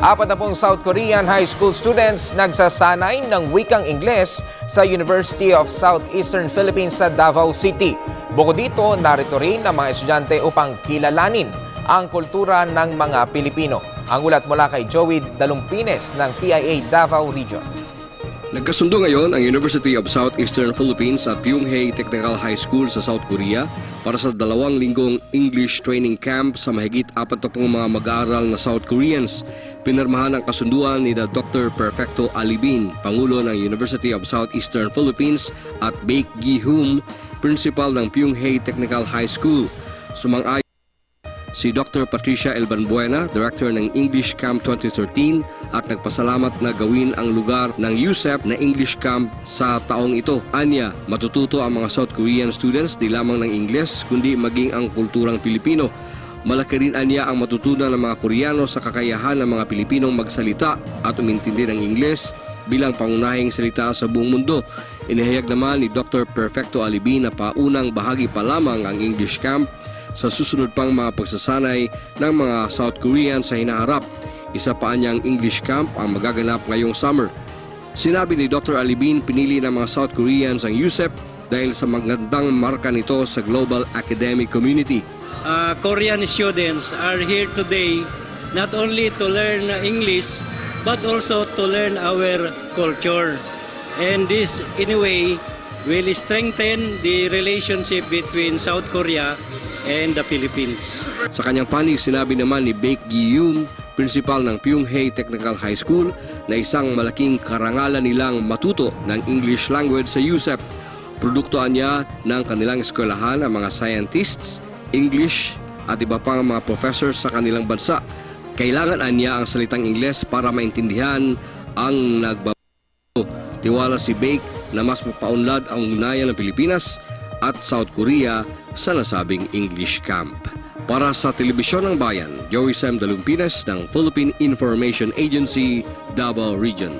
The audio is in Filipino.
40 South Korean high school students nagsasanay ng wikang Ingles sa University of Southeastern Philippines sa Davao City. Bukod dito, narito rin ang mga estudyante upang kilalanin ang kultura ng mga Pilipino. Ang ulat mula kay Joey Dalumpines ng PIA Davao Region. Nagkasundo ngayon ang University of Southeastern Philippines at Pyongyang Technical High School sa South Korea para sa 2 linggong English Training Camp sa mahigit 40 mga mag-aaral na South Koreans. Pinirmahan ang kasunduan ni Dr. Perfecto Alibin, Pangulo ng University of Southeastern Philippines, at Baek Gi-hoon, Principal ng Pyongyang Technical High School. Sumang-ayon si Dr. Patricia Elbanbuena, Director ng English Camp 2013, at nagpasalamat na gawin ang lugar ng USEP na English Camp sa taong ito. Anya, matututo ang mga South Korean students di lamang ng Ingles kundi maging ang kulturang Pilipino. Malaki rin anya ang matutunan ng mga Koreano sa kakayahan ng mga Pilipinong magsalita at umintindi ng Ingles bilang pangunahing salita sa buong mundo. Inihayag naman ni Dr. Perfecto Alibin na paunang bahagi pa lamang ang English Camp sa susunod pang mga pagsasanay ng mga South Korean sa hinaharap. Isa pa niyang English Camp ang magaganap ngayong summer. Sinabi ni Dr. Alibin, pinili ng mga South Koreans ang USEP dahil sa magandang marka nito sa global academic community. Korean students are here today not only to learn English but also to learn our culture. And this, in a way, will strengthen the relationship between South Korea and the Philippines. Sa kanyang panig, sinabi naman ni Baek Gi-hoon, Principal ng Pyongyang Technical High School, na isang malaking karangalan nilang matuto ng English language sa USEP. Produktoan niya ng kanilang eskwelahan ang mga scientists, English at iba pang mga professors sa kanilang bansa. Kailangan niya ang salitang Ingles para maintindihan ang nagbabago. Tiwala si Baek na mas mapaunlad ang ugnayan ng Pilipinas at South Korea sa nasabing English Camp. Para sa Telebisyon ng Bayan, Joey Dalumpines ng Philippine Information Agency, Davao Region.